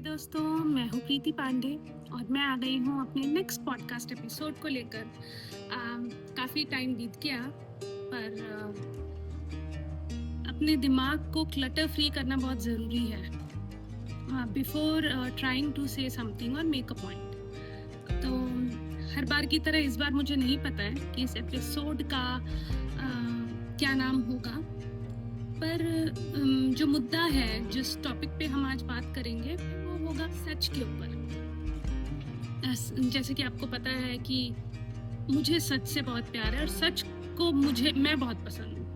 दोस्तों, मैं हूँ प्रीति पांडे और मैं आ गई हूँ अपने नेक्स्ट पॉडकास्ट एपिसोड को लेकर। काफ़ी टाइम बीत गया पर अपने दिमाग को क्लटर फ्री करना बहुत ज़रूरी है before trying to say something और मेक अ पॉइंट। तो हर बार की तरह इस बार मुझे नहीं पता है कि इस एपिसोड का क्या नाम होगा, पर जो मुद्दा है, जिस टॉपिक पे हम आज बात करेंगे वो होगा सच के ऊपर। जैसे कि आपको पता है कि मुझे सच से बहुत प्यार है और सच को मैं बहुत पसंद हूँ।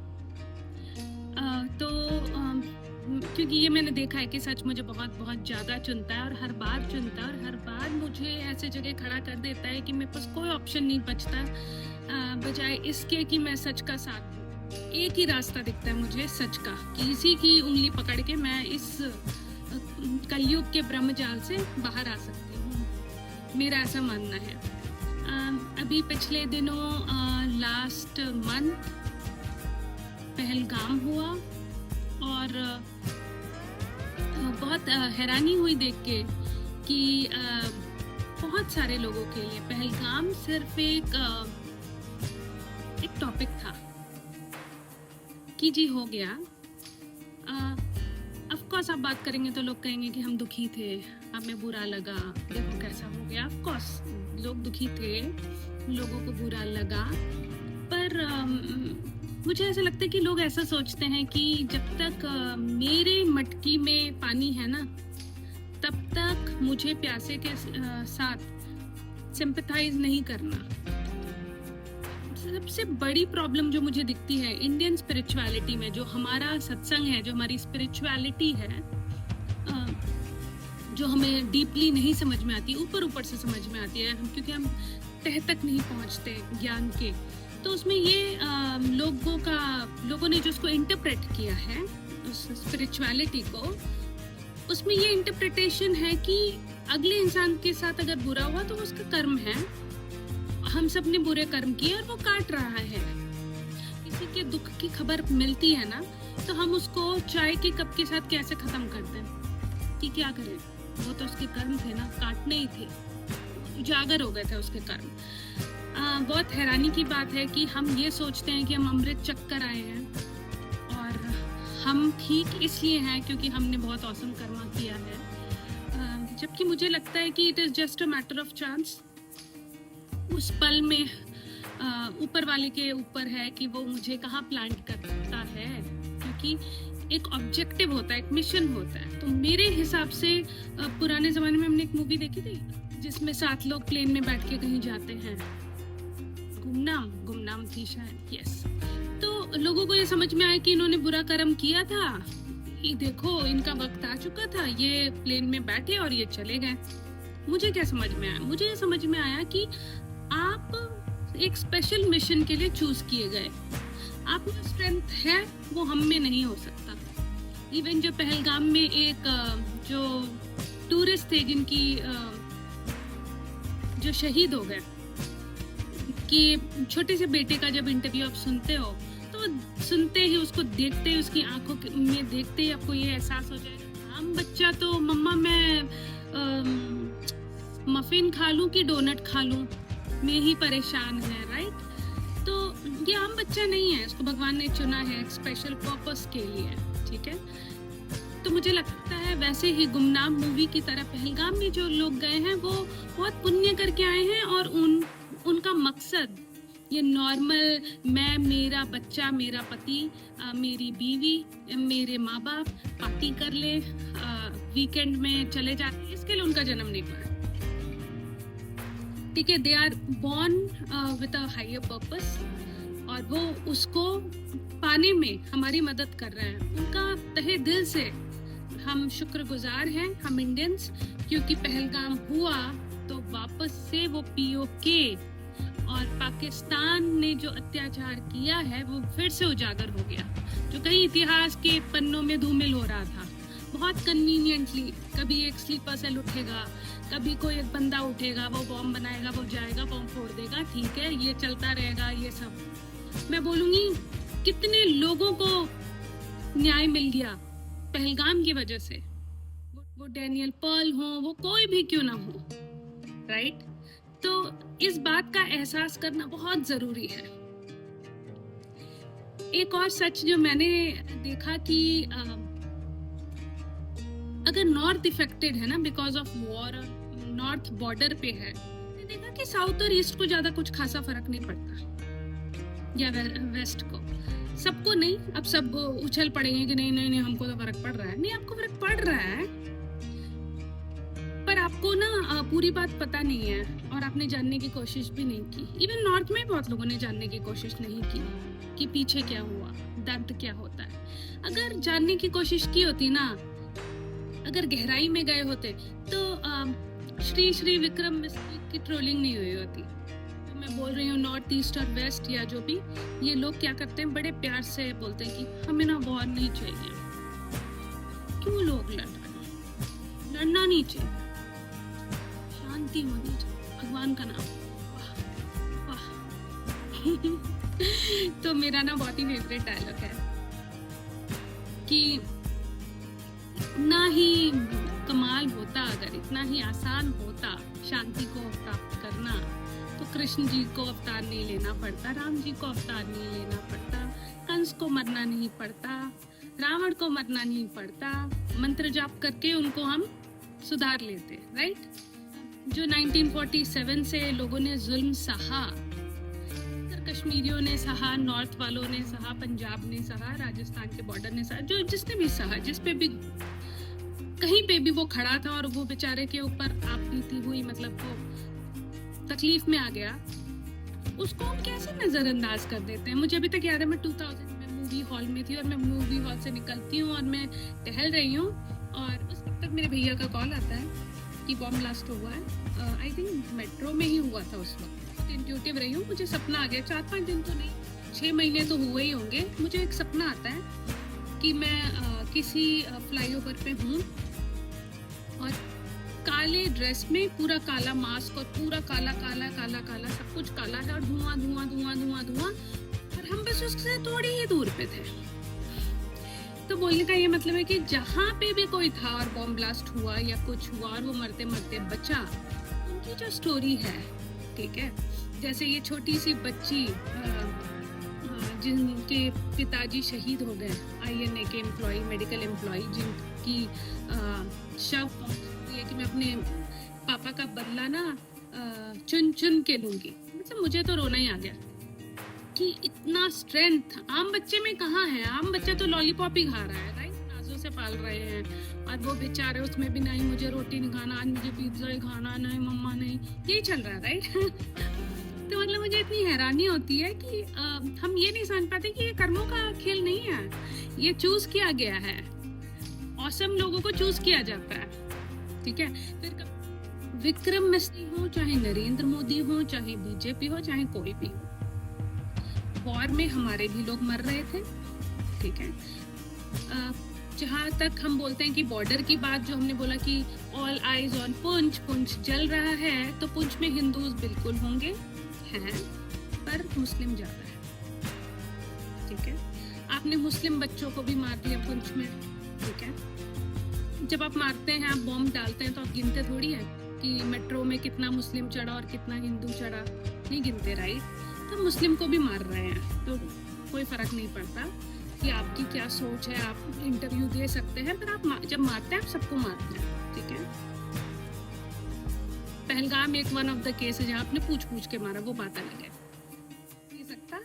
क्योंकि ये मैंने देखा है कि सच मुझे बहुत बहुत ज़्यादा चुनता है और हर बार चुनता है और हर बार मुझे ऐसे जगह खड़ा कर देता है कि मेरे पास कोई ऑप्शन नहीं बचता बजाय इसके कि मैं सच का साथ। एक ही रास्ता दिखता है मुझे सच का कि इसी की उंगली पकड़ के मैं इस कलयुग के ब्रह्मजाल से बाहर आ सकती हूँ। मेरा ऐसा मानना है। अभी पिछले दिनों लास्ट मंथ पहलगाम हुआ और बहुत हैरानी हुई देख के कि बहुत सारे लोगों के लिए पहलगाम सिर्फ एक टॉपिक था कि जी हो गया। ऑफ कोर्स आप बात करेंगे तो लोग कहेंगे कि हम दुखी थे, हमें बुरा लगा, देखो कैसा हो गया। ऑफ कोर्स लोग दुखी थे, लोगों को बुरा लगा, पर मुझे ऐसा लगता है कि लोग ऐसा सोचते हैं कि जब तक मेरे मटकी में पानी है ना, तब तक मुझे प्यासे के साथ सिंपैथाइज नहीं करना। सबसे बड़ी प्रॉब्लम जो मुझे दिखती है इंडियन स्पिरिचुअलिटी में, जो हमारा सत्संग है, जो हमारी स्पिरिचुअलिटी है, जो हमें डीपली नहीं समझ में आती, ऊपर ऊपर से समझ में आती है, क्योंकि हम तह तक नहीं पहुंचते ज्ञान के। तो उसमें ये लोगों ने जो उसको इंटरप्रेट किया है, उस स्पिरिचुअलिटी को, उसमें ये इंटरप्रिटेशन है कि अगले इंसान के साथ अगर बुरा हुआ तो उसका कर्म है, हम सब ने बुरे कर्म किए और वो काट रहा है। किसी के दुख की खबर मिलती है ना, तो हम उसको चाय के कप के साथ कैसे खत्म करते हैं कि क्या करें, वो तो उसके कर्म थे ना, काटने ही थे, उजागर हो गए थे उसके कर्म। बहुत हैरानी की बात है कि हम ये सोचते हैं कि हम अमृत चक्कर आए हैं और हम ठीक इसलिए हैं क्योंकि हमने बहुत औसम कर्मा किया है, जबकि मुझे लगता है कि it is just a matter of chance. उस पल में ऊपर वाले के ऊपर है कि वो मुझे कहाँ प्लांट करता है, क्योंकि एक ऑब्जेक्टिव होता है, एक मिशन होता है। तो मेरे हिसाब से पुराने ज़माने में हमने एक मूवी देखी थी जिसमें 7 लोग प्लेन में बैठ के कहीं जाते हैं, गुमनाम थी शायद, यस। तो लोगों को ये समझ में आया कि इन्होंने बुरा कर्म किया था, ये देखो इनका वक्त आ चुका था, ये प्लेन में बैठे और ये चले गए। मुझे क्या समझ में आया? मुझे ये समझ में आया कि आप एक स्पेशल मिशन के लिए चूज किए गए। आप में स्ट्रेंथ है, वो हम में नहीं हो सकता। इवन जो पहलगाम में एक जो टूरिस्ट थे जिनकी जो शहीद हो गए, कि छोटे से बेटे का जब इंटरव्यू आप सुनते हो तो सुनते ही, उसको देखते ही, उसकी आंखों में देखते ही आपको ये एहसास हो जाएगा, हम बच्चा तो मम्मा मैं मफिन खा लूं कि डोनट खा लूं में ही परेशान है, राइट। तो ये आम बच्चा नहीं है, इसको भगवान ने चुना है एक स्पेशल पर्पस के लिए, ठीक है। तो मुझे लगता है वैसे ही गुमनाम मूवी की तरह पहलगाम में जो लोग गए हैं वो बहुत पुण्य करके आए हैं और उनका मकसद ये नॉर्मल मैं, मेरा बच्चा, मेरा पति, मेरी बीवी, मेरे माँ बाप पार्टी कर ले, वीकेंड में चले जाते, इसके लिए उनका जन्म नहीं पड़ा, ठीक है। They are born with a higher purpose और वो उसको पाने में हमारी मदद कर रहे हैं। उनका तहे दिल से हम शुक्रगुजार हैं, हम इंडियंस, क्योंकि पहलगाम हुआ तो वापस से वो पीओके और पाकिस्तान ने जो अत्याचार किया है वो फिर से उजागर हो गया, जो कहीं इतिहास के पन्नों में धूमिल हो रहा था। बहुत कन्वीनियंटली कभी एक स्लीपर सेल उठेगा, कभी कोई एक बंदा उठेगा, वो बॉम्ब बनाएगा, वो जाएगा बॉम्ब फोड़ देगा, ठीक है, ये चलता रहेगा। ये सब मैं बोलूँगी कितने लोगों को न्याय मिल गया पहलगाम की वजह से। वो डैनियल पर्ल हो, वो कोई भी क्यों ना हो, राइट? तो इस बात का एहसास करना बहुत जरूरी है। एक और सच जो मैंने देखा कि अगर नॉर्थ इफेक्टेड है ना because of war, north border पे है, मैंने देखा कि साउथ और ईस्ट को ज्यादा कुछ खासा फर्क नहीं पड़ता, या वेस्ट को, सबको नहीं। अब सब उछल पड़ेंगे कि नहीं नहीं नहीं हमको तो फर्क पड़ रहा है। नहीं, आपको फर्क पड़ रहा है, पर आपको ना पूरी बात पता नहीं है और आपने जानने की कोशिश भी नहीं की। इवन नॉर्थ में बहुत लोगों ने जानने की कोशिश नहीं की कि पीछे क्या हुआ, दर्द क्या होता है। अगर जानने की कोशिश की होती ना, अगर गहराई में गए होते, तो श्री विक्रम मिस्त्री की ट्रोलिंग नहीं हुई होती। तो मैं बोल रही हूँ नॉर्थ ईस्ट और वेस्ट या जो भी, ये लोग क्या करते हैं, बड़े प्यार से बोलते हैं कि हमें ना वॉर नहीं चाहिए। क्यों लोग लड़ रहे हैं? लड़ना नहीं चाहिए, शांति होनी चाहिए, भगवान का नाम। वाह वाह। तो मेरा ना बहुत ही फेवरेट डायलॉग है कि ना ही कमाल होता, अगर इतना ही आसान होता शांति को प्राप्त करना, तो कृष्ण जी को अवतार नहीं लेना पड़ता, राम जी को अवतार नहीं लेना पड़ता, कंस को मरना नहीं पड़ता, रावण को मरना नहीं पड़ता, मंत्र जाप करके उनको हम सुधार लेते, राइट? जो 1947 से लोगों ने जुल्म सहा, कश्मीरियों ने सहा, नॉर्थ वालों ने सहा, पंजाब ने सहा, राजस्थान के बॉर्डर ने सहा, जो जिसने भी सहा, जिस पे भी कहीं पे भी वो खड़ा था और वो बेचारे के ऊपर आप बीती हुई, मतलब वो तकलीफ में आ गया, उसको हम कैसे नजरअंदाज कर देते हैं? मुझे अभी तक याद है, मैं 2000 में मूवी हॉल में थी और मैं मूवी हॉल से निकलती हूँ और मैं टहल रही हूँ और उस वक्त तक मेरे भैया का कॉल आता है कि बॉम्ब ब्लास्ट हुआ है। आई थिंक मेट्रो में ही हुआ था उस वक्त। इंट्यूटिव रही हूँ, मुझे सपना आ गया, 4-5 दिन तो नहीं, 6 महीने तो हुए ही होंगे। मुझे एक सपना आता है कि मैं किसी फ्लाईओवर पे हूँ और काले ड्रेस में, पूरा काला मास्क और पूरा काला काला काला काला सब कुछ काला है और धुआं धुआं धुआं धुआं धुआं, और हम बस उससे थोड़ी ही दूर पे थे। तो बोलने का ये मतलब है कि जहाँ पे भी कोई था और बॉम्ब ब्लास्ट हुआ या कुछ हुआ और वो मरते मरते बचा, उनकी जो स्टोरी है, ठीक है, जैसे ये छोटी सी बच्ची जिनके पिताजी शहीद हो गए, INA के एम्प्लॉय, मेडिकल एम्प्लॉय, जिनकी शव है कि मैं अपने पापा का बदला ना चुन चुन के लूंगी। मतलब मुझे तो रोना ही आ गया कि इतना स्ट्रेंथ आम बच्चे में कहाँ है। आम बच्चा तो लॉलीपॉप ही खा रहा है, राइट, नाजों से पाल रहे हैं, और वो बेचारे उसमें भी नहीं मुझे रोटी नहीं खाना, आज मुझे पिज्जा ही खाना, नहीं मम्मा नहीं, यही चल रहा है, राइट। तो मतलब मुझे इतनी हैरानी होती है कि हम ये नहीं समझ पाते कि ये कर्मों का खेल नहीं है, ये चूज किया गया है। औसम लोगों को चूज किया जाता है, ठीक है। फिर विक्रम मिस्त्री हो, चाहे नरेंद्र मोदी हो, चाहे बीजेपी हो, चाहे कोई भी हो, वॉर में हमारे भी लोग मर रहे थे, ठीक है। जहाँ तक हम बोलते हैं कि बॉर्डर की बात, जो हमने बोला कि all eyes on Poonch, Poonch जल रहा है, तो पुंछ में हिंदूज बिल्कुल होंगे, हैं, पर मुस्लिम ज्यादा है, ठीक है। आपने मुस्लिम बच्चों को भी मार दिया पुंछ में, ठीक है। जब आप मारते हैं, आप बॉम्ब डालते हैं, तो आप गिनते थोड़ी है कि मेट्रो में कितना मुस्लिम चढ़ा और कितना हिंदू चढ़ा, नहीं गिनते, राइट। तो मुस्लिम को भी मार रहे हैं, तो कोई फर्क नहीं पड़ता कि आपकी क्या सोच है। आप इंटरव्यू दे सकते हैं, पर आप जब मारते हैं, आप सबको मारते हैं, ठीक है। पहलगाम एक वन ऑफ द केस है जहाँ आपने पूछ के मारा, वो बात अलग है, नहीं सकता,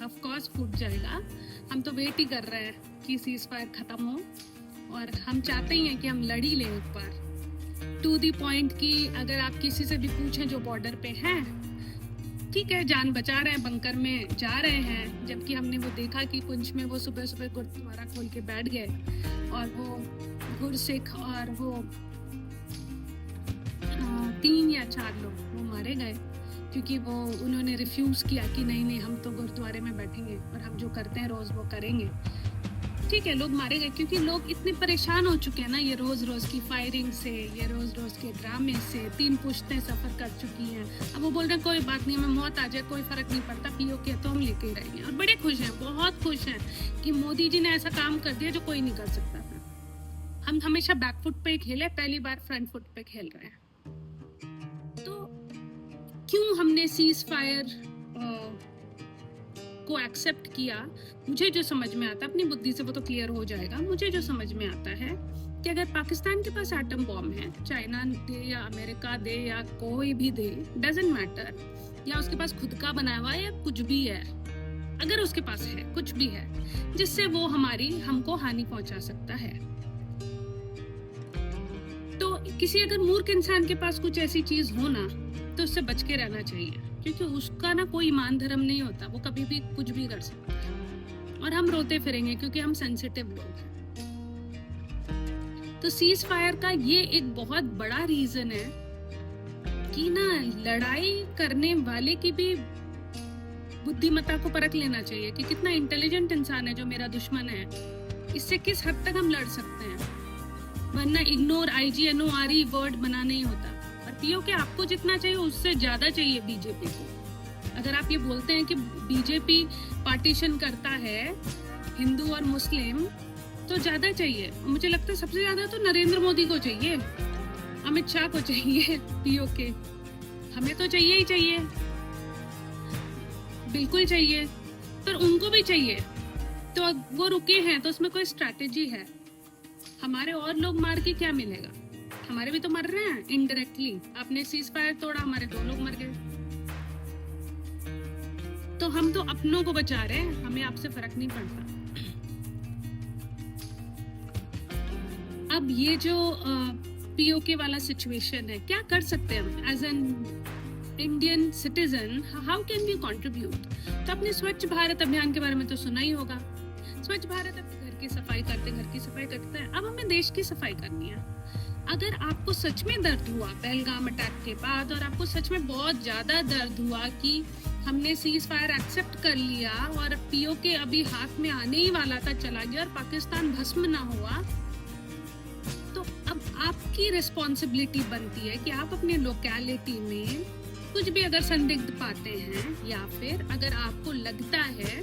ऑफ कोर्स फूट जाएगा। हम तो वेट ही कर रहे हैं कि सीज फायर खत्म हो, और हम चाहते ही हैं कि हम लड़ ही लें एक बार, टू दी पॉइंट की। अगर आप किसी से भी पूछें जो बॉर्डर पे हैं, ठीक है, जान बचा रहे हैं, बंकर में जा रहे हैं, जबकि हमने वो देखा कि पुंछ में वो सुबह सुबह गुरुद्वारा खोल के बैठ गए और वो गुरसिख और वो 3 या 4 लोग वो मारे गए, क्योंकि वो उन्होंने रिफ्यूज किया कि नहीं नहीं हम तो गुरुद्वारे में बैठेंगे और हम जो करते हैं रोज वो करेंगे, ठीक है। लोग मारे गए क्योंकि लोग इतने परेशान हो चुके हैं ना, ये रोज रोज की फायरिंग से, ये रोज रोज के ड्रामे से। 3 पुश्तें सफर कर चुकी हैं, अब वो बोल रहे हैं कोई बात नहीं, हमें मौत आ जाए कोई फर्क नहीं पड़ता, POK तो हम लेके ही रहेंगे। और बड़े खुश हैं, बहुत खुश हैं कि मोदी जी ने ऐसा काम कर दिया जो कोई नहीं कर सकता था। हम हमेशा बैक फुट पे खेले, पहली बार फ्रंट फुट पे खेल रहे हैं। तो क्यों हमने सीज फायर को एक्सेप्ट किया, मुझे जो समझ में आता, अपनी बुद्धि से वो तो क्लियर हो जाएगा, मुझे जो समझ में आता है कि अगर पाकिस्तान के पास एटम बॉम्ब है, चाइना दे या अमेरिका दे या कोई भी दे, डजंट मैटर, या उसके पास खुद का बनाया हुआ या कुछ भी है, अगर उसके पास है कुछ भी है जिससे वो हमको हानि पहुंचा सकता है, तो किसी अगर मूर्ख इंसान के पास कुछ ऐसी चीज हो ना, तो उससे बच के रहना चाहिए, क्योंकि उसका ना कोई ईमान धर्म नहीं होता, वो कभी भी कुछ भी कर सकता है और हम रोते फिरेंगे क्योंकि हम सेंसिटिव लोग हैं। तो सीज फायर का ये एक बहुत बड़ा रीजन है कि ना लड़ाई करने वाले की भी बुद्धिमत्ता को परख लेना चाहिए कि कितना इंटेलिजेंट इंसान है जो मेरा दुश्मन है, इससे किस हद तक हम लड़ सकते हैं। वरना इग्नोर IGNORE वर्ड बना नहीं होता, और पीओके आपको जितना चाहिए उससे ज्यादा चाहिए बीजेपी को। अगर आप ये बोलते हैं कि बीजेपी पार्टीशन करता है हिंदू और मुस्लिम, तो ज्यादा चाहिए। मुझे लगता है सबसे ज्यादा तो नरेंद्र मोदी को चाहिए, अमित शाह को चाहिए पीओके, हमें तो चाहिए ही चाहिए, बिल्कुल चाहिए, पर उनको भी चाहिए। तो वो रुके हैं तो उसमें कोई स्ट्रैटेजी है। हमारे और लोग मार के क्या मिलेगा, हमारे भी तो मर रहे हैं इनडायरेक्टली। आपने सीज फायर तोड़ा, हमारे 2 लोग मर गए, तो हम तो अपनों को बचा रहे हैं, हमें आपसे फर्क नहीं पड़ता। अब ये जो पीओके वाला सिचुएशन है, क्या कर सकते हैं हम as an Indian citizen, how can we contribute? तो अपने स्वच्छ भारत अभियान के बारे में तो सुना ही होगा। स्वच्छ भारत, घर की सफाई करते हैं, अब हमें देश की सफाई करनी है। अगर आपको सच में दर्द हुआ पहलगाम अटैक के बाद, और आपको सच में बहुत ज्यादा दर्द हुआ कि हमने सीज फायर एक्सेप्ट कर लिया और पीओके अभी हाथ में आने ही वाला था, चला गया और पाकिस्तान भस्म ना हुआ, तो अब आपकी रिस्पॉन्सिबिलिटी बनती है कि आप अपने लोकेलिटी में कुछ भी अगर संदिग्ध पाते हैं, या फिर अगर आपको लगता है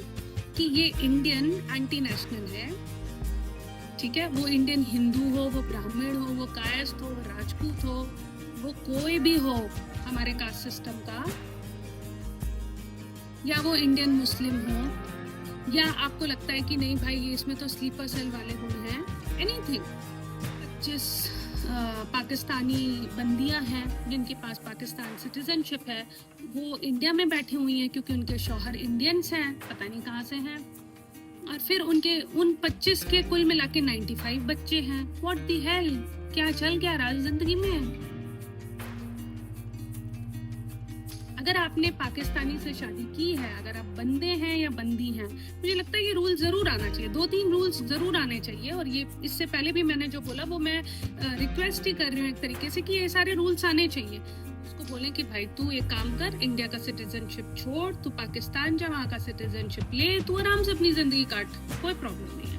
कि ये इंडियन एंटी नेशनल है, ठीक है, वो इंडियन हिंदू हो, वो ब्राह्मण हो, वो कायस्थ हो, राजपूत हो, वो कोई भी हो हमारे कास्ट सिस्टम का, या वो इंडियन मुस्लिम हो, या आपको लगता है कि नहीं भाई ये इसमें तो स्लीपर सेल वाले हुए हैं, एनीथिंग, जिस पाकिस्तानी बंदियां हैं जिनके पास पाकिस्तान सिटीजनशिप है, वो इंडिया में बैठी हुई हैं क्योंकि उनके शौहर इंडियंस हैं, पता नहीं कहाँ से हैं, और फिर उन 25 के कुल मिला के 95 बच्चे हैं। व्हाट द हेल, क्या चल गया राज जिंदगी में? अगर आपने पाकिस्तानी से शादी की है, अगर आप बंदे हैं या बंदी हैं, मुझे लगता है ये रूल जरूर आना चाहिए, 2-3 रूल्स जरूर आने चाहिए। और ये इससे पहले भी मैंने जो बोला वो मैं रिक्वेस्ट ही कर रही हूँ एक तरीके से कि ये सारे रूल्स आने चाहिए। उसको बोलें कि भाई तू एक काम कर, इंडिया का सिटीजनशिप छोड़, तू पाकिस्तान जा, वहाँ का सिटीजनशिप ले, तू आराम से अपनी जिंदगी काट, कोई प्रॉब्लम नहीं है।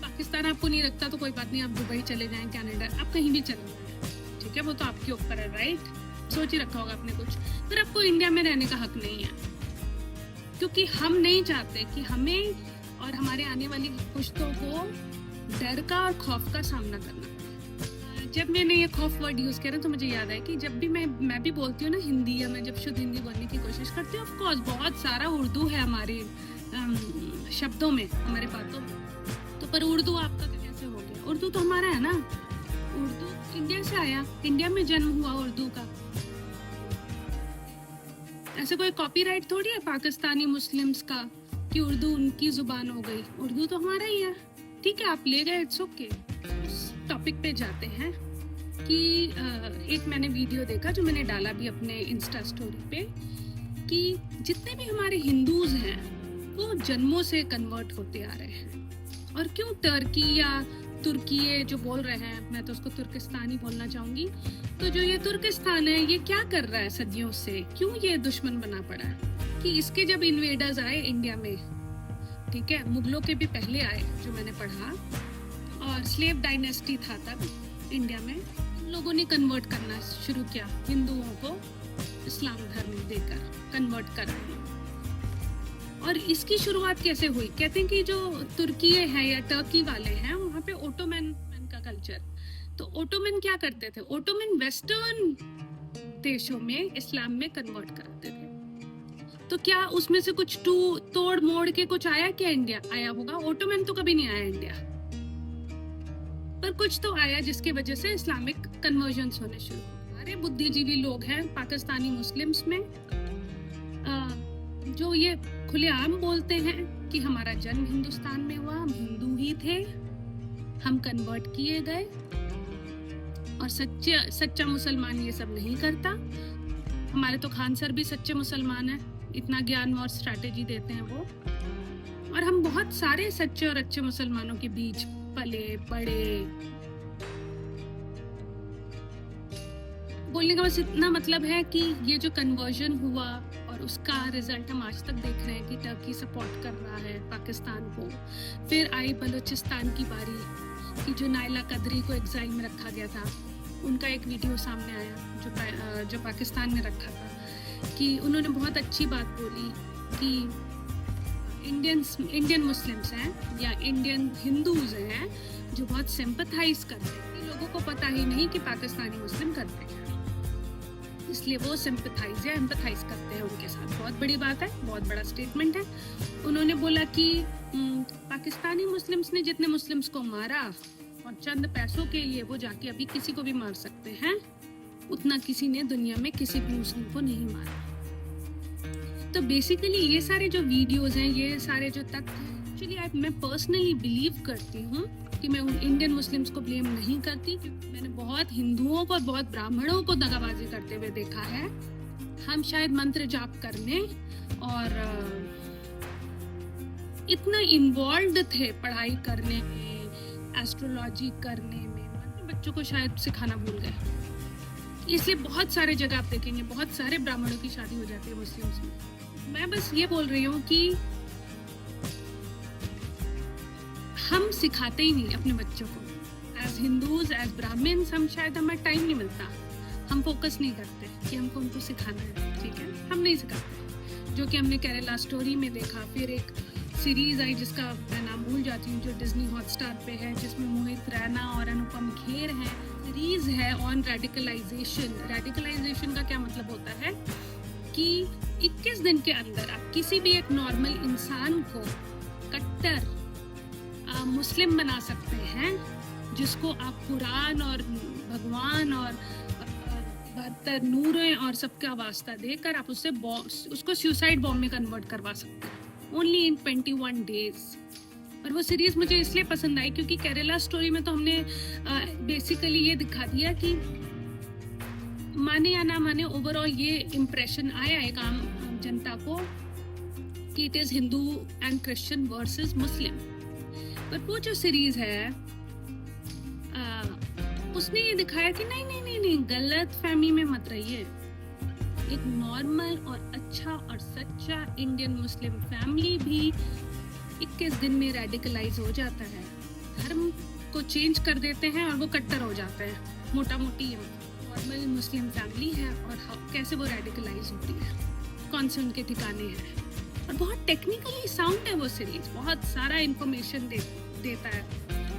पाकिस्तान आपको नहीं रखता तो कोई बात नहीं, आप दुबई चले जाएं, कनाडा, आप कहीं भी चले जाएं, ठीक है, वो तो आपके ऊपर है, राइट? सोच ही रखा होगा आपने कुछ, फिर आपको इंडिया में रहने का हक नहीं है, क्योंकि हम नहीं चाहते कि हमें और हमारे आने वाली पुश्तों को डर का और खौफ का सामना करना। जब मैंने ये खौफ वर्ड यूज किया ना, तो मुझे याद है कि जब भी मैं भी बोलती हूँ ना हिंदी, या मैं जब शुद्ध हिंदी बोलने की कोशिश करती हूँ, ऑफ कोर्स बहुत सारा उर्दू है हमारे शब्दों में, हमारे बातों में, तो पर उर्दू आपका कैसे हो गया? उर्दू तो हमारा है ना, उर्दू इंडिया से आया, इंडिया में जन्म हुआ उर्दू का। ऐसे कोई कॉपीराइट थोड़ी है पाकिस्तानी मुस्लिम्स का कि उर्दू उनकी जुबान हो गई, उर्दू तो हमारा ही है, ठीक है, आप ले गए, इट्स ओके। उस टॉपिक पे जाते हैं कि एक मैंने वीडियो देखा जो मैंने डाला भी अपने इंस्टा स्टोरी पे, कि जितने भी हमारे हिंदूज हैं वो जन्मों से कन्वर्ट होते आ रहे हैं, और क्यों टर्की या तुर्की जो बोल रहे हैं, मैं तो उसको तुर्किस्तानी बोलना चाहूंगी, तो जो ये तुर्किस्तान है ये क्या कर रहा है सदियों से, क्यों ये दुश्मन बना पड़ा है? कि इसके जब इन्वेडर्स आए इंडिया में, ठीक है, मुगलों के भी पहले आए जो मैंने पढ़ा, और स्लेव डायनेस्टी था तब इंडिया में, लोगों ने कन्वर्ट करना शुरू किया, हिंदुओं को इस्लाम धर्म देकर कन्वर्ट कराया, और इसकी शुरुआत कैसे हुई? कहते हैं कि जो तुर्की है या टर्की वाले हैं, वहाँ पे ओटोमन का कल्चर। तो ओटोमन क्या करते थे? ओटोमन वेस्टर्न देशों में इस्लाम में कन्वर्ट कराते थे। तो क्या उसमें से कुछ तोड़ मोड़ के कुछ आया क्या? इंडिया आया होगा। ओटोमन तो कभी नहीं आया इंडिया, पर कुछ तो आया जिसके वजह से इस्लामिक कन्वर्जन्स होने शुरू हो। सारे बुद्धिजीवी लोग हैं पाकिस्तानी मुस्लिम्स में, जो ये खुलेआम बोलते हैं कि हमारा जन्म हिंदुस्तान में हुआ, हम हिंदू ही थे, हम कन्वर्ट किए गए, और सच्चा मुसलमान ये सब नहीं करता। हमारे तो खान सर भी सच्चे मुसलमान हैं, इतना ज्ञान और स्ट्रैटेजी देते हैं वो। और हम बहुत सारे सच्चे और अच्छे मुसलमानों के बीच पले बड़े। बोलने का बस इतना मतलब है कि ये जो कन्वर्जन हुआ और उसका रिजल्ट हम आज तक देख रहे हैं कि टर्की सपोर्ट कर रहा है पाकिस्तान को। फिर आई बलूचिस्तान की बारी कि जो नाइला कदरी को एग्जाइल में रखा गया था, उनका एक वीडियो सामने आया जो पाकिस्तान में रखा था, कि उन्होंने बहुत अच्छी बात बोली कि इंडियन मुस्लिम्स हैं या इंडियन हिंदूज हैं जो बहुत सिंपथाइज करते हैं। लोगों को पता ही नहीं कि पाकिस्तानी मुस्लिम करते हैं, इसलिए वो सिंपथाइज या एम्पथाइज करते हैं उनके साथ। बहुत बड़ी बात है, बहुत बड़ा स्टेटमेंट है। उन्होंने बोला कि पाकिस्तानी मुस्लिम्स ने जितने मुस्लिम्स को मारा और चंद पैसों के लिए वो जाके अभी किसी को भी मार सकते हैं, उतना किसी ने दुनिया में किसी भी मुस्लिम को नहीं मारा। तो बेसिकली ये सारे जो वीडियोस हैं, ये सारे जो तथ्य, एक्चुअली मैं पर्सनली बिलीव करती हूँ कि मैं उन इंडियन मुस्लिम्स को ब्लेम नहीं करती, क्योंकि मैंने बहुत हिंदुओं को और बहुत ब्राह्मणों को दगाबाजी करते हुए देखा है। हम शायद मंत्र जाप करने और इतना इन्वॉल्व थे पढ़ाई करने में, एस्ट्रोलॉजी करने में, बच्चों को शायद सिखाना भूल गए। इसलिए बहुत सारे जगह आप देखेंगे बहुत सारे ब्राह्मणों की शादी हो जाती है मुस्लिम्स में। मैं बस ये बोल रही हूँ कि हम सिखाते ही नहीं अपने बच्चों को। एज हिंदूज, एज ब्राह्मण्स, हम शायद हमें टाइम नहीं मिलता, हम फोकस नहीं करते कि हमको उनको सिखाना है, ठीक है, हम नहीं सिखाते। जो कि हमने केरला स्टोरी में देखा। फिर एक सीरीज आई जिसका मैं नाम भूल जाती हूँ, जो डिज्नी हॉटस्टार पे है, जिसमें मोहित रैना और अनुपम खेर हैं। सीरीज है ऑन रेडिकलाइजेशन। रेडिकलाइजेशन का क्या मतलब होता है कि 21 दिन के अंदर आप किसी भी एक नॉर्मल इंसान को कट्टर मुस्लिम बना सकते हैं, जिसको आप कुरान और भगवान और बहत्तर नूरें और सबका वास्ता देकर आप उसको सुसाइड बॉम्ब में कन्वर्ट करवा सकते हैं, ओनली इन 21 डेज। और वो सीरीज मुझे इसलिए पसंद आई क्योंकि केरला स्टोरी में तो हमने बेसिकली ये दिखा दिया कि माने या ना माने, ओवरऑल ये इम्प्रेशन आया एक आम जनता को कि it is Hindu and Christian versus Muslim. पर वो जो सीरीज है उसने ये दिखाया कि नहीं, गलत फहमी में मत रहिए। एक नॉर्मल और अच्छा और सच्चा इंडियन मुस्लिम फैमिली भी 21 दिन में रेडिकलाइज हो जाता है, धर्म को चेंज कर देते हैं और वो कट्टर हो जाते हैं। मोटा मोटी नॉर्मल मुस्लिम फैमिली है और कैसे वो रेडिकलाइज होती है, कौन से उनके ठिकाने हैं। और बहुत टेक्निकली साउंड है वो सीरीज, बहुत सारा इंफॉर्मेशन देता है,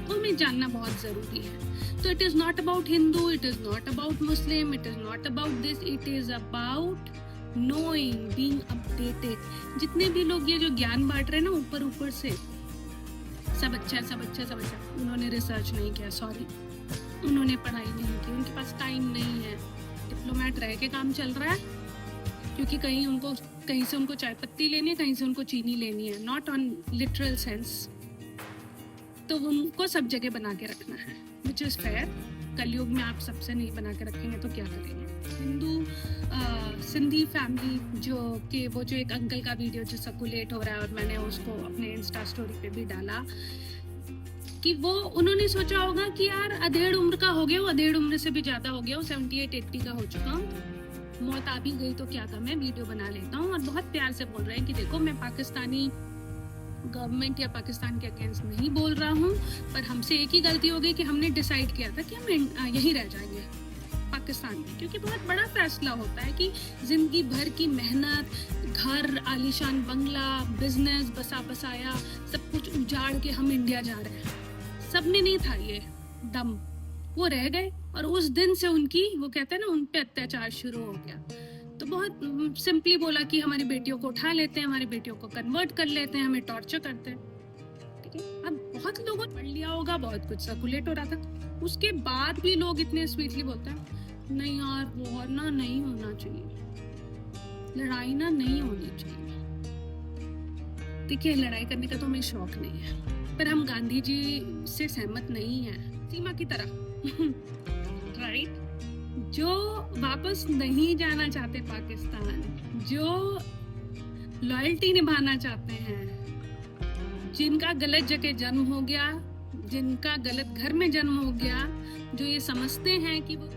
वो हमें जानना बहुत ज़रूरी है। तो it is not about Hindu, it is not about Muslim, it is not about this, it is about knowing, being updated. जितने भी लोग ये जो ज्ञान बांट रहे हैं ना ऊपर से, सब अच्छा है, सब अच्छा है, सब अच्छा है, उन्होंने रिसर्च नहीं किया, सॉरी, उन्होंने पढ़ाई नहीं की, उनके पास टाइम नहीं है, डिप्लोमेट रह के काम चल रहा है, क्योंकि कहीं से उनको चाय पत्ती लेनी है, कहीं से उनको चीनी लेनी है, नॉट ऑन लिटरल सेंस। तो उनको सब जगह बना के रखना है, विच इज़ फेयर। कलयुग में आप सबसे नहीं बना के रखेंगे तो क्या करेंगे। हिंदू सिंधी फैमिली वो जो एक अंकल का वीडियो जो सर्कुलेट हो रहा है, और मैंने उसको अपने इंस्टा स्टोरी पे भी डाला, कि वो उन्होंने सोचा होगा कि यार अधेड़ उम्र का हो गया, वो अधेड़ उम्र से भी ज़्यादा हो गया, वो 78-80 का हो चुका हूँ, मौत आ भी गई तो क्या था, मैं वीडियो बना लेता हूँ। और बहुत प्यार से बोल रहे हैं कि देखो, मैं पाकिस्तानी गवर्नमेंट या पाकिस्तान के अगेंस्ट नहीं बोल रहा हूँ, पर हमसे एक ही गलती हो गई कि हमने डिसाइड किया था कि हम यहीं रह जाएंगे, पाकिस्तान में, क्योंकि बहुत बड़ा फैसला होता है कि जिंदगी भर की मेहनत, घर, आलीशान बंगला, बिजनेस, बसा बसाया सब कुछ उजाड़ के हम इंडिया जा रहे हैं। सब में नहीं था ये दम, वो रह गए और उस दिन से उनकी, वो कहते हैं ना, उन पे अत्याचार शुरू हो गया। तो बहुत सिंपली बोला कि हमारी बेटियों को उठा लेते हैं, हमारी बेटियों को कन्वर्ट कर लेते हैं, हमें टॉर्चर करते हैं। ठीक है, अब बहुत लोगों ने पढ़ लिया होगा, बहुत कुछ सर्कुलेट हो रहा था, उसके बाद भी लोग इतने स्वीटली बोलते हैं नहीं यार वॉर ना नहीं होना चाहिए, लड़ाई ना नहीं होनी चाहिए। देखिए, लड़ाई करने का तो हमें शौक नहीं है, पर हम गांधी जी से सहमत नहीं हैं, सीमा की तरह। राइट? जो वापस नहीं जाना चाहते पाकिस्तान, जो लॉयल्टी निभाना चाहते हैं, जिनका गलत जगह जन्म हो गया, जिनका गलत घर में जन्म हो गया, जो ये समझते हैं कि वो,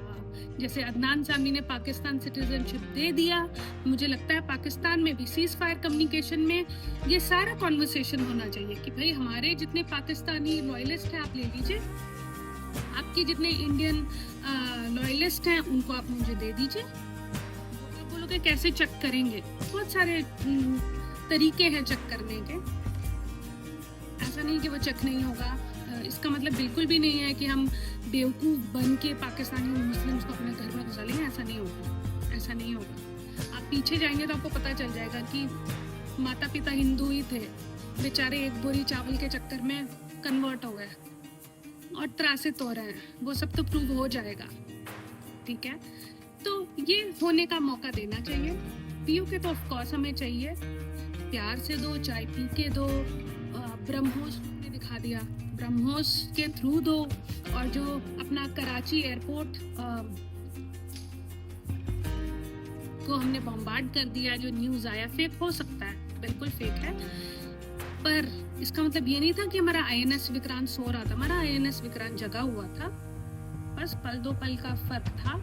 जैसे अदनान सामी ने पाकिस्तान सिटीजनशिप दे दिया, मुझे लगता है पाकिस्तान में भी सीज फायर कम्युनिकेशन में ये सारा कॉन्वर्सेशन होना चाहिए कि भाई हमारे जितने पाकिस्तानी लॉयलिस्ट हैं आप ले लीजिए, आपके जितने इंडियन लॉयलिस्ट हैं उनको आप मुझे दे दीजिए। वो लोग कैसे चेक करेंगे? बहुत सारे तरीके हैं चेक करने के, ऐसा नहीं कि वो चेक नहीं होगा। इसका मतलब बिल्कुल भी नहीं है कि हम बेवकूफ़ बन के पाकिस्तानी मुस्लिम्स को अपने घर में घुसा लेंगे, ऐसा नहीं होगा, ऐसा नहीं होगा। आप पीछे जाएंगे तो आपको पता चल जाएगा कि माता पिता हिंदू ही थे, बेचारे एक बोरी चावल के चक्कर में कन्वर्ट हो गए और त्रासित हो रहे हैं, वो सब तो प्रूव हो जाएगा। ठीक है, तो ये होने का मौका देना चाहिए। पीयू के तो ऑफकोर्स हमें चाहिए, प्यार से दो, चाय पी के दो, ब्रह्मोस ने दिखा दिया, ब्रह्मोस के थ्रू दो, और जो अपना कराची एयरपोर्ट को हमने बॉम्बार्ड कर दिया, जो न्यूज़ आया, फेक हो सकता है, बिल्कुल फेक है, पर इसका मतलब ये नहीं था कि हमारा INS विक्रांत सो रहा था। हमारा INS विक्रांत जगा हुआ था, बस पल दो पल का फर्क था,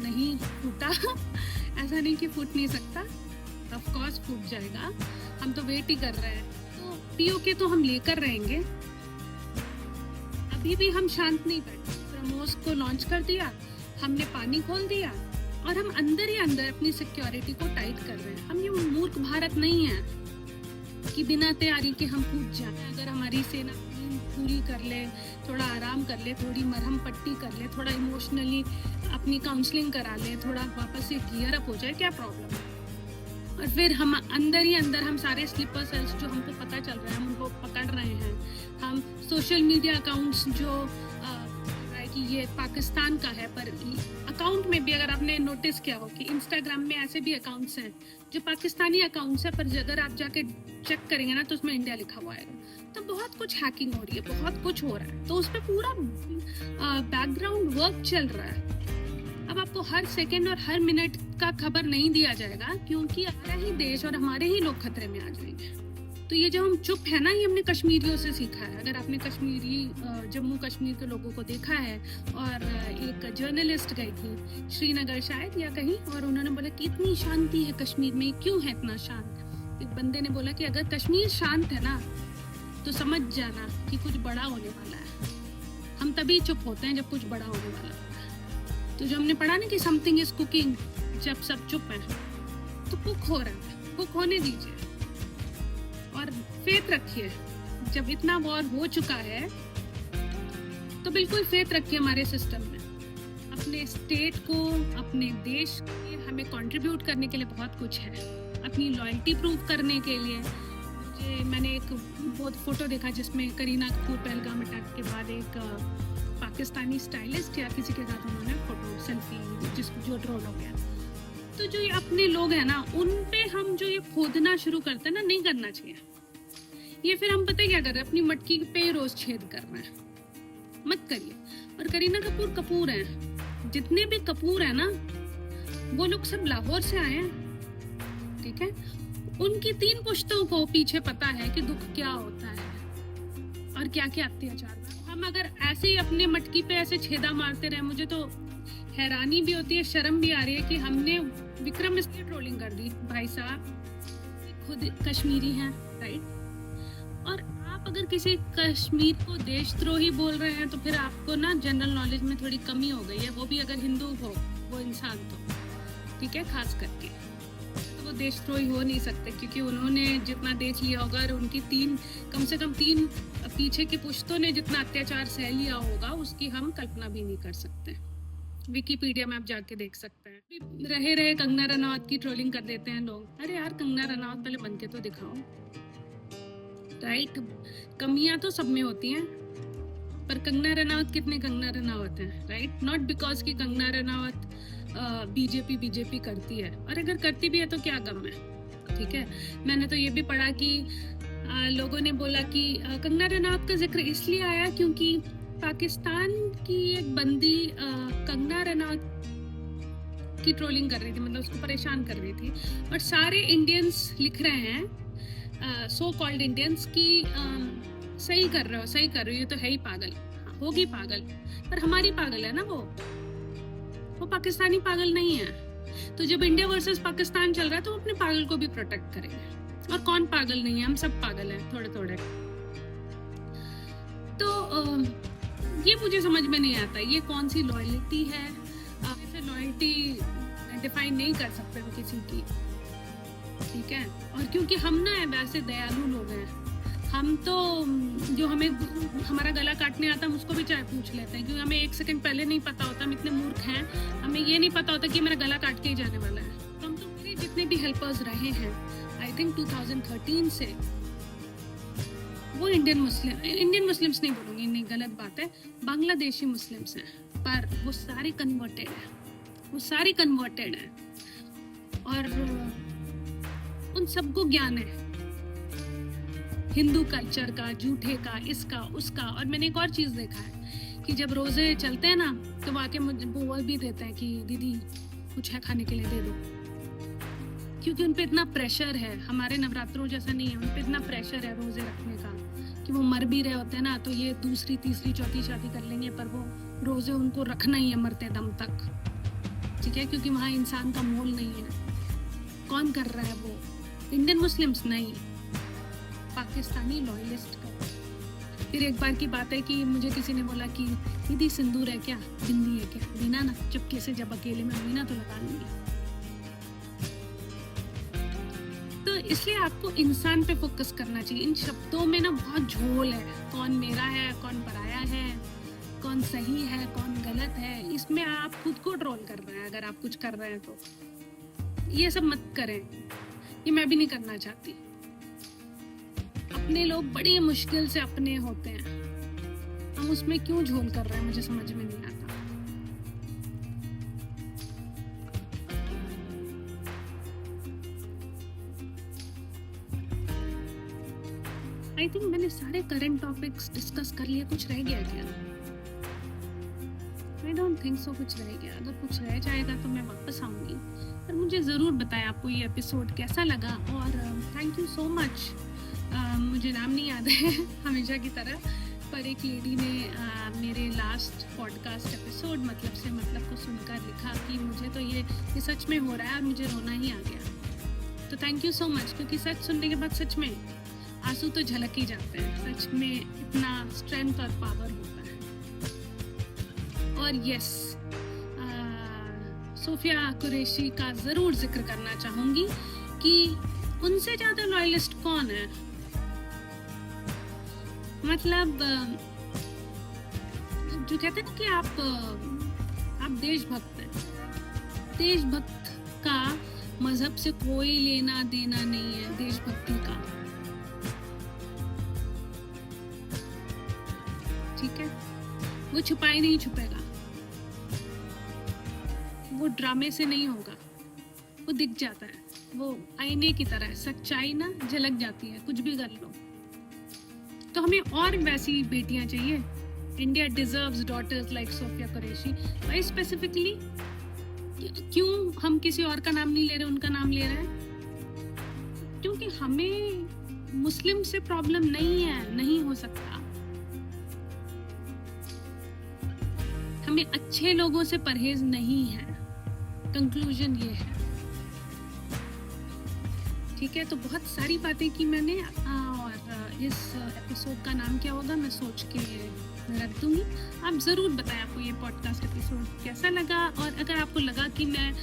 नहीं फूटा। ऐसा नहीं कि फूट नहीं सकता, ऑफ कोर्स फूट जाएगा, हम तो वेट ही कर रहे हैं। तो POK तो हम लेकर रहेंगे, अभी भी हम शांत नहीं बैठे। ब्रह्मोस को लॉन्च कर दिया, हमने पानी खोल दिया और हम अंदर ही अंदर अपनी सिक्योरिटी को टाइट कर रहे हैं। हम ये मूर्ख भारत नहीं है कि बिना तैयारी के हम कूद जाए। अगर हमारी सेना पूरी कर ले, थोड़ा आराम कर ले, थोड़ी मरहम पट्टी कर ले, थोड़ा इमोशनली अपनी काउंसलिंग करा ले, थोड़ा वापस से गियर अप हो जाए, क्या प्रॉब्लम है? और फिर हम अंदर ही अंदर हम सारे स्लीपर सेल्स जो हमको पता चल रहा है हम उनको पकड़ रहे हैं। हम सोशल मीडिया अकाउंट्स जो कि ये पाकिस्तान का है, पर अकाउंट में भी अगर आपने नोटिस किया हो कि इंस्टाग्राम में ऐसे भी अकाउंट्स हैं जो पाकिस्तानी अकाउंट्स है, पर अगर आप जाके चेक करेंगे ना तो उसमें इंडिया लिखा हुआ है। तो बहुत कुछ हैकिंग हो रही है, बहुत कुछ हो रहा है, तो उस पर पूरा बैकग्राउंड वर्क चल रहा है। अब आपको हर सेकंड और हर मिनट का खबर नहीं दिया जाएगा, क्योंकि हमारा ही देश और हमारे ही लोग खतरे में आ जाएंगे। तो ये जो हम चुप है ना, ये हमने कश्मीरियों से सीखा है। अगर आपने कश्मीरी जम्मू कश्मीर के लोगों को देखा है, और एक जर्नलिस्ट गई थी श्रीनगर शायद या कहीं, और उन्होंने बोला कि इतनी शांति है कश्मीर में, क्यों है इतना शांत? एक बंदे ने बोला कि अगर कश्मीर शांत है ना तो समझ जाना कि कुछ बड़ा होने वाला है। हम तभी चुप होते हैं जब कुछ बड़ा होने वाला है। तो जो हमने पढ़ा ना कि समथिंग इज कुकिंग, जब सब चुप है तो कुक हो रहा है, कुक होने दीजिए और फेथ रखिए। जब इतना वॉर हो चुका है तो बिल्कुल फेथ रखिए हमारे सिस्टम में। अपने स्टेट को, अपने देश के हमें कंट्रीब्यूट करने के लिए बहुत कुछ है, अपनी लॉयल्टी प्रूव करने के लिए। मैंने एक बहुत फोटो देखा जिसमें करीना कपूर पहलगाम अटैक के बाद एक पाकिस्तानी स्टाइलिस्ट या किसी के साथ उन्होंने फोटो सेल्फी जो ट्रोल हो गया। तो जो ये अपने लोग हैं ना, उन पे हम जो ये खोदना शुरू करते हैं ना, नहीं करना चाहिए। ये फिर हम पता क्या कर रहे हैं, अपनी मटकी पे रोज छेद कर रहे हैं, मत करिए। और करीना कपूर कपूर हैं, जितने भी कपूर हैं ना वो लोग सब लाहौर से आए हैं, ठीक है। उनकी 3 पुश्तों को पीछे पता है कि दुख क्या होता है और क्या क्या अत्याचार। हम अगर ऐसे ही अपने मटकी पे ऐसे छेदा मारते रहे, मुझे तो हैरानी भी होती है, शर्म भी आ रही है कि हमने विक्रम इसलिए ट्रोलिंग कर दी। भाई साहब खुद कश्मीरी हैं, राइट, और आप आप अगर किसी कश्मीर को देशद्रोही बोल रहे हैं तो फिर आपको ना जनरल नॉलेज में थोड़ी कमी हो गई है, वो भी अगर हिंदू हो वो इंसान तो, ठीक है, खास करके तो वो देशद्रोही हो नहीं सकते, क्योंकि उन्होंने जितना देख लिया होगा और उनकी कम से कम तीन पीछे की पुश्तों ने जितना अत्याचार सह लिया होगा उसकी हम कल्पना भी नहीं कर सकते। विकिपीडिया में आप जाके देख सकते हैं। रहे कंगना रनावत की ट्रोलिंग कर देते हैं लोग। अरे यार, कंगना रनावत पहले बन के तो दिखाओ, राइट? कमियां तो सब में होती हैं, पर कंगना रनावत कितने कंगना रनावत हैं, राइट? नॉट बिकॉज कि कंगना रनावत बीजेपी करती है, और अगर करती भी है तो क्या गम है, ठीक है? मैंने तो ये भी पढ़ा कि लोगों ने बोला कि कंगना रनावत का जिक्र इसलिए आया क्योंकि पाकिस्तान की एक बंदी कंगना रनावत की ट्रोलिंग कर रही थी, मतलब उसको परेशान कर रही थी, और सारे इंडियंस लिख रहे हैं, सो कॉल्ड इंडियंस, की सही कर रहे हो तो है ही पागल, होगी पागल, पर हमारी पागल है ना, वो पाकिस्तानी पागल नहीं है। तो जब इंडिया वर्सेस पाकिस्तान चल रहा है तो अपने पागल को भी प्रोटेक्ट करेंगे, और कौन पागल नहीं है, हम सब पागल हैं थोड़े थोड़े। तो ये मुझे समझ में नहीं आता, ये कौन सी लॉयल्टी है? ऐसे लॉयल्टी डिफाइन नहीं कर सकते हम किसी की, ठीक है? और क्योंकि हम ना वैसे दयालु लोग हैं, हम तो जो हमें हमारा गला काटने आता है उसको भी चाहे पूछ लेते हैं, क्योंकि हमें 1 सेकंड पहले नहीं पता होता, हम इतने मूर्ख हैं, हमें ये नहीं पता होता कि मेरा गला काट के ही जाने वाला है। तो हम तो मेरे जितने भी हेल्पर्स रहे हैं, आई थिंक 2013 से, वो इंडियन मुस्लिम्स नहीं बोलूँगी, नहीं गलत बात है, बांग्लादेशी मुस्लिम्स हैं, पर वो सारे कन्वर्टेड हैं, और उन सबको ज्ञान है हिंदू कल्चर का, झूठे का, इसका उसका। और मैंने एक और चीज़ देखा है कि जब रोज़े चलते हैं ना तो वहाँ के मुझे बोल भी देते हैं कि दीदी कुछ है खाने के लिए दे दो, क्योंकि उन पे इतना प्रेशर है, हमारे नवरात्रों जैसा नहीं है, उन पे इतना प्रेशर है रोज़े रखने का कि वो मर भी रहे होते हैं ना, तो ये दूसरी तीसरी चौथी शादी कर लेंगे, पर वो रोज़े उनको रखना ही है मरते दम तक, ठीक है? क्योंकि वहाँ इंसान का मोल नहीं है। कौन कर रहा है वो? इंडियन मुस्लिम्स नहीं, पाकिस्तानी लॉयलिस्ट कर। फिर एक बार की बात है कि मुझे किसी ने बोला कि दीदी सिंदूर है क्या, बिंदी है क्या, बिना ना चुपके से जब अकेले में हुई ना तो लगा लूंगी। तो इसलिए आपको इंसान पे फोकस करना चाहिए। इन शब्दों में ना बहुत झोल है, कौन मेरा है, कौन पराया है, कौन सही है, कौन गलत है, इसमें आप खुद को ट्रोल कर रहे हैं। अगर आप कुछ कर रहे हैं तो ये सब मत करें, ये मैं भी नहीं करना चाहती। अपने लोग बड़ी मुश्किल से अपने होते हैं, हम उसमें क्यों झोल कर रहे हैं, मुझे समझ में नहीं आता। आई थिंक मैंने सारे करंट टॉपिक्स डिस्कस कर लिए, कुछ रह गया क्या? आई डोंट थिंक सो कुछ रह गया। अगर कुछ रह जाएगा तो मैं वापस आऊंगी, पर मुझे ज़रूर बताएं आपको ये एपिसोड कैसा लगा। और थैंक यू सो मच। मुझे नाम नहीं याद है हमेशा की तरह, पर एक लेडी ने मेरे लास्ट पॉडकास्ट एपिसोड मतलब को सुनकर लिखा कि मुझे तो ये सच में हो रहा है और मुझे रोना ही आ गया। तो थैंक यू सो मच, क्योंकि सच सुनने के बाद सच में आंसू तो झलक ही जाते हैं, सच में इतना स्ट्रेंथ और पावर होता है। और यस, सोफिया कुरैशी का ज़रूर जिक्र करना चाहूँगी कि उनसे ज़्यादा लॉयलिस्ट कौन है। मतलब जो कहते हैं ना कि आप देशभक्त हैं, देशभक्त का मजहब से कोई लेना देना नहीं है, देशभक्ति का, ठीक है? वो छुपाए नहीं छुपेगा, वो ड्रामे से नहीं होगा, वो दिख जाता है, वो आईने की तरह है, सच्चाई ना झलक जाती है, कुछ भी कर लो। तो हमें और वैसी बेटियां चाहिए। India deserves daughters like Sofiya Qureshi. भाई स्पेसिफिकली क्यों हम किसी और का नाम नहीं ले रहे, उनका नाम ले रहे हैं? क्योंकि हमें मुस्लिम से प्रॉब्लम नहीं है, नहीं हो सकता। हमें अच्छे लोगों से परहेज नहीं है, कंक्लूजन ये है, ठीक है? तो बहुत सारी बातें की मैंने, और इस एपिसोड का नाम क्या होगा मैं सोच के रख दूँगी। आप ज़रूर बताएं आपको ये पॉडकास्ट एपिसोड कैसा लगा, और अगर आपको लगा कि मैं,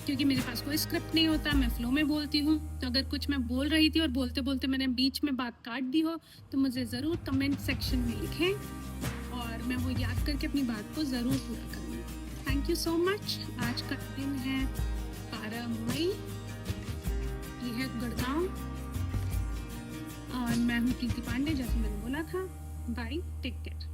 क्योंकि मेरे पास कोई स्क्रिप्ट नहीं होता, मैं फ्लो में बोलती हूँ, तो अगर कुछ मैं बोल रही थी और बोलते बोलते मैंने बीच में बात काट दी हो तो मुझे ज़रूर कमेंट सेक्शन में लिखें और मैं वो याद करके अपनी बात को ज़रूर पूरा करूँगी। Thank you so much. आज का दिन है 12 मई, ये है गुड़गांव, और मैं हूँ प्रीति पांडे, जैसे मैंने बोला था। Bye, take care.